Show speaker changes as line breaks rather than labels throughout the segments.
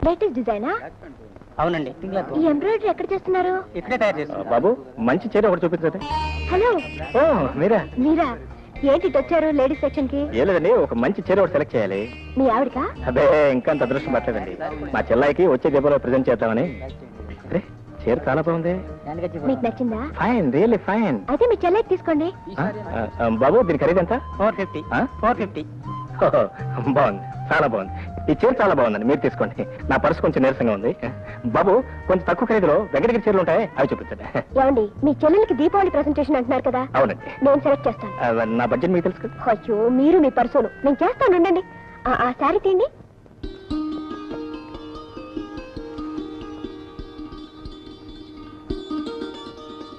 Latest డిజైనా?
అవునండి.
ఈ embroidery ఎక్కడ చేస్తున్నారు?
ఇక్కడే తయారు చేస్తున్నారు.
బాబు మంచి చీర ఒకటి చూపించండి.
హలో.
ఓ మీరా?
మీరా? ఏంటి వచ్చారు లేడీస్ సెక్షన్ కి?
ఏ లేదండి, ఒక మంచి చీర ఒకటి సెలెక్ట్ చేయాలి.
మీ ఆవిడకా?
అదే ఇంకా అంత అదృష్టం పట్టలేదండి. మా చెల్లాయికి వచ్చే దీపావళిలో ప్రెజెంట్ చేద్దామని. అరే చీర చాలా బాగుంది.
మీకు నచ్చిందా?
Fine, really fine.
అయితే మీ చెల్లెకి తీసుకోండి.
బాబు దీని ఖరీదు ఎంత?
450. 450.
బాగుంది, చాలా బాగుంది. ఈ చీర చాలా బాగుందండి, మీరు తీసుకోండి. నా పర్సు కొంచెం నీరసంగా ఉంది. బాబు కొంచెం తక్కువ ఖరీదులో వెంకటగిరి చీరలు ఉంటాయి, అవి చూపించండి.
ఏమండి, మీ చెల్లెలకి దీపావళి ప్రెసెంటేషన్ అంటున్నారు కదా?
అవునండి.
నేను సెలెక్ట్ చేస్తాను.
నా బడ్జెట్ మీకు తెలుసు కదా.
అయ్యో, మీరు మీ పర్సులు నేను చేస్తాను. ఉండండి. ఆ శారీ తీయండి.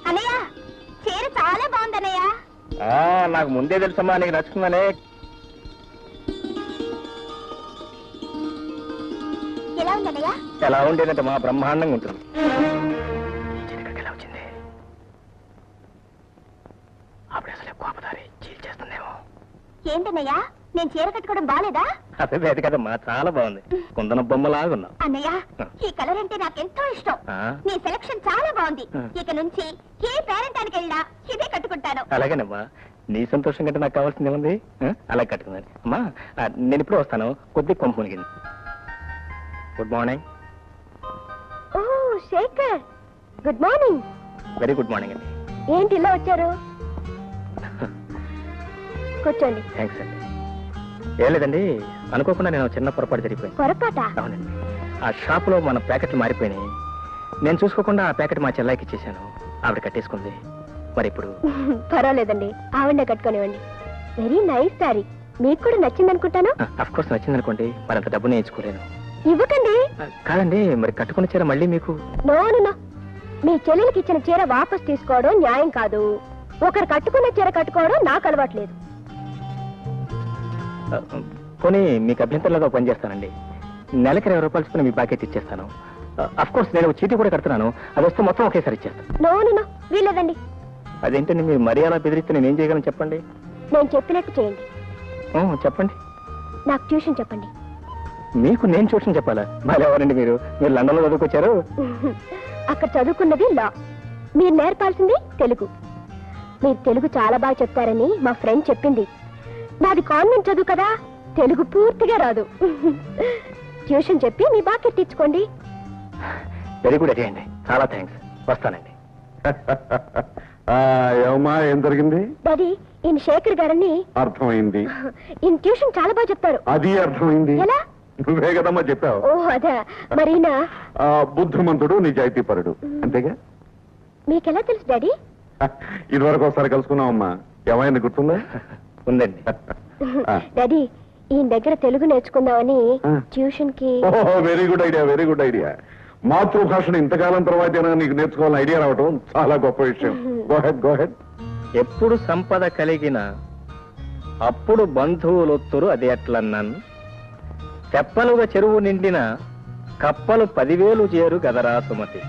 అన్నయ్య, చీర చాలా బాగుంది అన్నయ్య.
నాకు ముందే తెలుసమ్మా నీకు నచ్చుతుందనే.
ఎలా ఉంది అన్నయ్య?
ఎలా ఉండేదంటే మా బ్రహ్మాండంగా ఉంటుంది. ఎలా వచ్చింది? అప్పుడు అసలు కోపదారి చీల్ చేస్తుందేమో.
ఏంటన్నయ్య, నేను చీర కట్టుకోవడం బాలేదా?
అదే లేదు కదమ్మా, చాలా బాగుంది. కుందన బొమ్మలాగున్నావు.
అన్నయ్య, ఈ కలర్ అంటే నాకెంతో ఇష్టం. నీ సెలక్షన్ చాలా బాగుంది. ఇక నుంచి ఏ పేరెంటానికి వెళ్ళినా ఇదే కట్టుకుంటాను.
అలాగేనమ్మా, నీ సంతోషం కంటే నాకు కావాల్సింది ఏముంది? అలా కట్టుకుందని. అమ్మా నేను ఇప్పుడు వస్తాను, కొద్ది కొంపు మునిగింది. Good morning.
ఓ Shekhar, good morning.
Very good morning అండి.
ఏంటి ఇలా వచ్చారు? కూర్చోండి.
థ్యాంక్స్ అండి. ఏం లేదండి, అనుకోకుండా నేను చిన్న పొరపాటు జరిగిపోయింది.
పొరపాట?
అవునండి. ఆ షాపులో మన ప్యాకెట్లు మారిపోయినాయి. నేను చూసుకోకుండా ఆ ప్యాకెట్ మా చెల్లాయికి ఇచ్చేసాను. ఆవిడ కట్టేసుకుంది. మరి ఇప్పుడు
పర్వాలేదండి, ఆవిడనే కట్టుకోనివ్వండి. Very nice sari. మీకు కూడా నచ్చింది అనుకుంటాను.
అఫ్ కోర్స్ నచ్చింది అనుకోండి, మరి అంత డబ్బు నేను ఇచ్చుకోలేను.
ఇవ్వకండి.
కాదండి, మరి కట్టుకున్న చీర మళ్ళీ మీకు.
నో నో నో, మీ చెల్లెలకి ఇచ్చిన చీర వాపస్ తీసుకోవడం న్యాయం కాదు. ఒకరు కట్టుకున్న చీర కట్టుకోవడం నాకు అలవాట్లేదు.
పోనీ మీకు అభ్యంతరంలో పని చేస్తానండి. నెలకి 20 రూపాయలు చొప్పున మీ ప్యాకెట్ ఇచ్చేస్తాను. అఫ్ కోర్స్ నేను చీటీ కూడా కడుతున్నాను, అది వస్తే మొత్తం ఒకేసారి ఇచ్చేస్తాను.
నో నో నో, వీలేదండి.
అదేంటండి, మీరు మరీ అలా బెదిరిస్తే నేను ఏం చేయగలను చెప్పండి.
నేను చెప్పినట్టు చేయండి.
చెప్పండి.
నాకు ట్యూషన్ చెప్పండి.
మీకు నేను ట్యూషన్ చెప్పాలా? మరి ఎవరండి మీరు? మీరు లండన్ లో చదువుకొచ్చారు?
అక్కడ చదువుకున్నది లా, మీరు నేర్పాల్సింది తెలుగు. మీరు తెలుగు చాలా బాగా చెప్తారని మా ఫ్రెండ్ చెప్పింది. నాది కాన్వెంట్ చదువు కదా, తెలుగు పూర్తిగా రాదు. ట్యూషన్ చెప్పి మీ బాగా తెచ్చుకోండి.
వెరీ గుడ్, అదే అండి. చాలా థ్యాంక్స్. వస్తానండి.
ఏమమ్మా, ఏం జరిగింది?
డాడీ, ఈయన శేఖర్ గారని.
అర్థమైంది.
ఈయన ట్యూషన్ చాలా బాగా చెప్తారు.
అది అర్థమైంది.
ఎలా?
నువ్వే కదమ్మా చెప్పావు.
ఓ అదా. మరి ఈయన
బుద్ధిమంతుడు, నిజాయితీపరుడు, అంతేగా?
మీకెలా తెలుసు డాడీ?
ఇదివరకు ఒకసారి కలుసుకున్నావమ్మా. ఏమైనా గుర్తుందా?
ఉందండి.
డాడీ, ఈయన దగ్గర తెలుగు నేర్చుకుందామని ట్యూషన్ కి.
Very good idea, very good idea. మాతృభాషను ఇంతకాలం తర్వాత నీకు నేర్చుకోవాలని ఐడియా రావటం చాలా గొప్ప విషయం. Go head, go head.
ఎప్పుడు సంపద కలిగిన అప్పుడు బంధువులొత్తురు, అది ఎట్లన్నాను. తెప్పలుగా చెరువు నిండిన కప్పలు 10,000 చేరు గదరా సుమతి.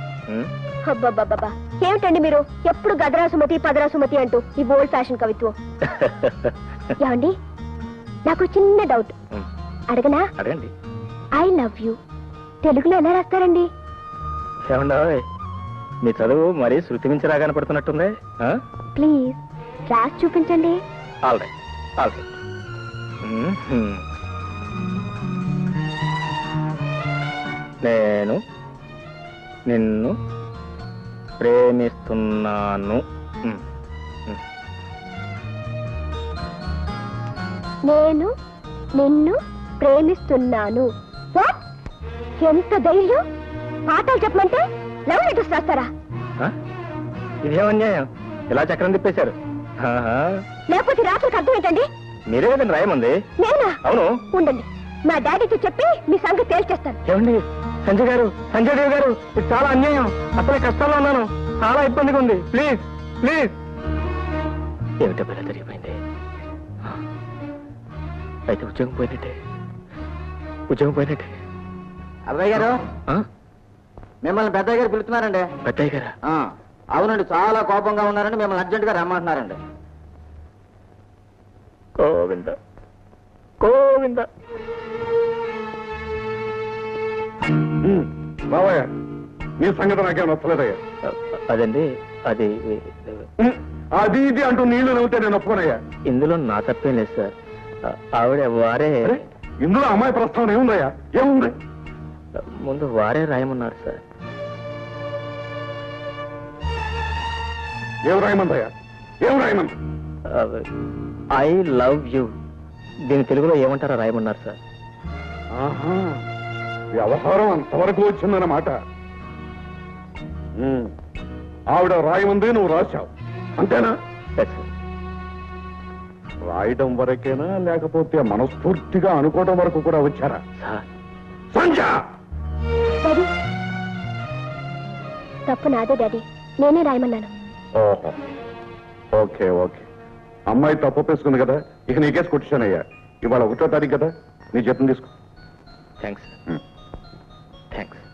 అబ్బబ్బబ్బా, ఏమిటండి మీరు ఎప్పుడు గదరా సుమతి పదరా సుమతి అంటూ ఈ ఓల్డ్ ఫ్యాషన్ కవిత్వం. ఏమండి, నాకు చిన్న డౌట్ అడగనా?
అడగండి.
ఐ లవ్ యూ తెలుగులో ఎలా రాస్తారండి?
ఏమండోయ్, మీ చదువు మరీ శృతి మించి రాగానే పడుతున్నట్టుంది.
ప్లీజ్ రాసి చూపించండి.
All right, all right. నేను నిన్ను ప్రేమిస్తున్నాను.
నేను నిన్ను ప్రేమిస్తున్నాను. వాట్? ఎంత ధైర్యం! పాఠాలు చెప్పమంటే లవ్ లెటర్స్ రాస్తారా?
ఇదేమన్యాయం, ఇలా చక్రం తిప్పేశారు.
లేకపోతే రాత్రికి అర్థం ఏంటండి?
మీరే కదండి రాయమంది.
నేనా?
అవును.
ఉండండి, మా డాడీతో చెప్పి మీ సంగతి తేల్చేస్తాను.
ఏమండి సంజయ్ గారు, సంజయ్ దేవ్ గారు, ఇది చాలా అన్యాయం. అసలే కష్టాల్లో ఉన్నాను, చాలా ఇబ్బందిగా ఉంది. Please please. ఏమిటో పిల్ల జరిగిపోయింది. అయితే ఉద్యోగం పోయినట్టే, ఉద్యోగం పోయినట్టే.
అబ్బాయి గారు, మిమ్మల్ని పెద్దయ్య గారు పిలుస్తున్నారండి.
పెద్దయ్య గారా?
అవునండి, చాలా కోపంగా ఉన్నారండి, మిమ్మల్ని అర్జెంట్ గా రమ్మంటున్నారండి.
గోవింద గోవింద.
బావయ్య నీ సంగతి నాకేం నచ్చలేదయ్యా.
అదండి అది
అది ఇది అంటూ నీళ్లు నవ్వుతే నేను ఒప్పుకోనయ్యా.
ఇందులో నా తప్పేం లేదు సార్. ఆవిడ వారే
అరే, ఇందులో అమ్మాయి ప్రస్తావన ఏముందయ్యా? ఏముంది?
ముందు వారే రాయమన్నారు సార్.
ఏం రాయమందయ్యా? ఏం రాయమంది?
I love you. దీని తెలుగులో ఏమంటారో రాయమన్నారు సార్.
ఆహా, వ్యవహారం అంతవరకు వచ్చిందన్నమాట. ఆవిడ రాయమంది, నువ్వు రాశావు అంతేనా?
Yes, sir.
రాయడం వరకేనా లేకపోతే మనస్ఫూర్తిగా అనుకోవడం వరకు కూడా వచ్చారా?
సార్
సంజ!
డాడీ తప్పు నాదే డాడీ, నేనే రాయమన్నాను.
ఓహో, ఓకే ఓకే. అమ్మాయి తప్పు ఒప్పేసుకుంది కదా, ఇక నీకేసి కొట్టిశానయ్యా. ఇవాళ 1వ తారీఖు కదా, నీ జీతం తీసుకో.
Thanks thanks.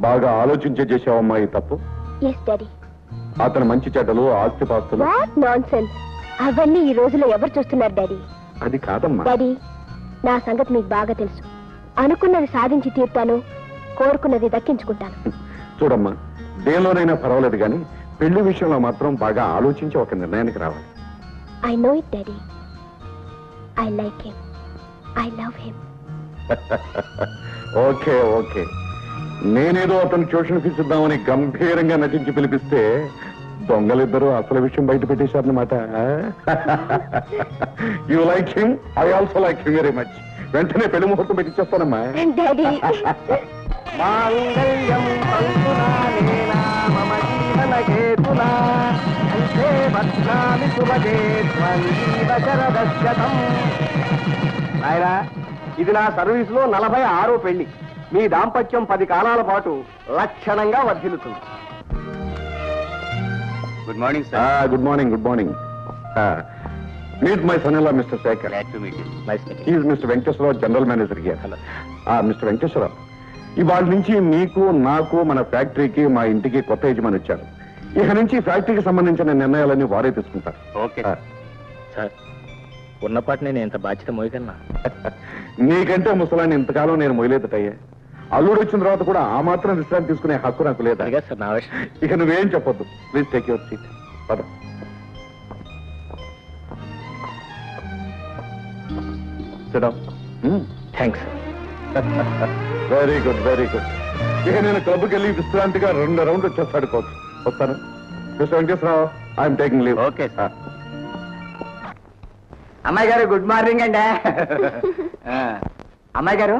బాగా ఆలోచించే చేసావమ్మా ఈ తప్పు.
Yes daddy.
అతను మంచి చెడ్డలు, ఆస్తిపాస్తులు
వాట్ నాన్సెన్స్, అవన్నీ ఈ రోజులో ఎవరు చూస్తున్నారు డాడీ?
అది కాదమ్మా.
డాడీ నా సంగతి మీకు బాగా తెలుసు. అనుకున్నది సాధించి తీరుతాను, కోరుకున్నది దక్కించుకుంటాను.
చూడమ్మా, దేనిలోనైనా పర్వాలేదు కానీ పెళ్లి విషయంలో మాత్రం బాగా ఆలోచించి ఒక నిర్ణయానికి రావాలి.
I know it daddy. I like him, I love him.
Okay okay. నేనేదో అతను ట్యూషన్ ఫీజు ఇద్దామని గంభీరంగా నటించి పిలిపిస్తే దొంగలిద్దరూ అసలు విషయం బయట పెట్టేశారనమాట. You like him, I also like him very much. వెంటనే పెళ్లి ముహూర్తం పెట్టించేస్తానమ్మా.
డాడీ
మాంగళ్యం పంతునానేనా మమ జీవన హేతునా అంతే భద్రామి సుభగే త్వం జీవ శరదశతం. నాయనా, ఇది నా సర్వీసులో 46వ పెళ్లి. మీ దాంపత్యం 10 కాలాల పాటు లక్షణంగా వర్ధిల్లుతుంది. Good morning
good morning. Good morning. Meet my son in law mister Shekhar. Is mister Venkateswararao, general manager here. Mister Venkateswararao, ఇవాళ నుంచి మీకు, నాకు, మన ఫ్యాక్టరీకి, మా ఇంటికి కొత్త యజమాని వచ్చారు. ఇక నుంచి ఫ్యాక్టరీకి సంబంధించిన నిర్ణయాలన్నీ వారే తీసుకుంటారు.
Okay sir. ఉన్నపాటి నేను ఎంత బాధ్యత మోయగలనా?
నీకంటే ముసలాన్ని ఇంతకాలం నేను మొయలేదటయ్యా. అల్లుడు వచ్చిన తర్వాత కూడా ఆ మాత్రం విశ్రాంతి తీసుకునే హక్కు నాకు లేదా?
అదిగా సార్ నా విషయం.
ఇక నువ్వేం చెప్పొద్దు. Please take your seat. పద.
Thanks.
Very good very good. ఇక నేను క్లబ్కి వెళ్ళి విశ్రాంతిగా 2 రౌండ్లు వచ్చేస్తాడుకోవచ్చు. వస్తాను. Mister Venkateswararao, I'm taking leave.
Okay sir. అమ్మాయి గారు గుడ్ మార్నింగ్ అండి. అమ్మాయి గారు,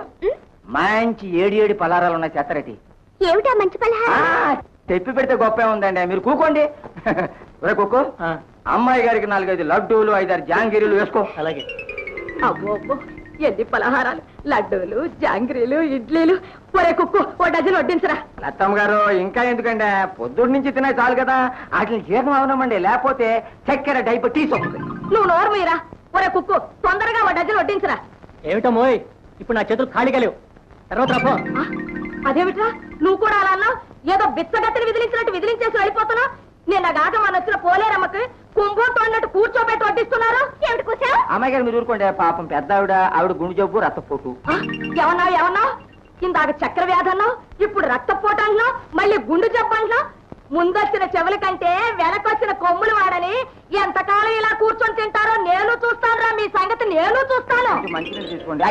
మంచి 7 పలారాలు ఉన్నాయి, చేస్తారటి.
ఏమిటా మంచి పలహారం?
తెప్పి పెడితే గొప్పే ఉందండి, మీరు కూకోండి. ఒరే కుక్కు, అమ్మాయి గారికి 4-5 లడ్డూలు, 5-6 జాంగిరీలు వేసుకో. అలాగే.
అబ్బో అబ్బో, ఎన్ని పలహారాలు! లడ్డూలు, జాంగ్రీలు, ఇడ్లీలు. ఒరే కుక్కు, 1 డజన్ వడ్డించరా.
లత్తమ్మ గారు, ఇంకా ఎందుకండి, పొద్దున్న నుంచి తినే చాలు కదా. వాటిని జీర్ణం అవనమండి, లేకపోతే చక్కెర డైబెటీస్ వస్తుంది.
నువ్వు నోరు మీరా. ఒరే కుక్కు, తొందరగా 1 డజన్ వడ్డించరా.
ఏమిటో మోయ్, ఇప్పుడు నా చేతులు ఖాళీగా లేవు. తర్వాత రాపో.
ఆ, అదేమిట్రా, నువ్వు కూడా అలా అన్నావు? ఏదో బిచ్చగత్తిని విదిలించినట్టు విదిలించేసి వెళ్ళిపోతున్నావు. నిన్న గాక మన వచ్చిన పోలేరమ్మకి కుంభంతో అన్నట్టు కూర్చోబెట్టి వడ్డిస్తున్నారు. ఏమిటి కూర్చో?
అమ్మాయి గారు, మీరు ఊరుకోండి. పాపం పెద్ద ఆవిడ గుండె జబ్బు, రక్తపోటు.
ఏమన్నావు? ఇందాక చక్కెర వ్యాధి అన్నావు, ఇప్పుడు రక్తపోటు అంటున్నావు, మళ్ళీ గుండు జబ్బు అంటున్నావు. ముందొచ్చిన చెవుల కంటే వెనకొచ్చిన కొమ్ములు వాడని ఎంతకాలం ఇలా కూర్చొని తింటారో నేను చూస్తాను రా. మీ సంగతి నేను చూస్తాను.
మంచిగా తీసుకోండి.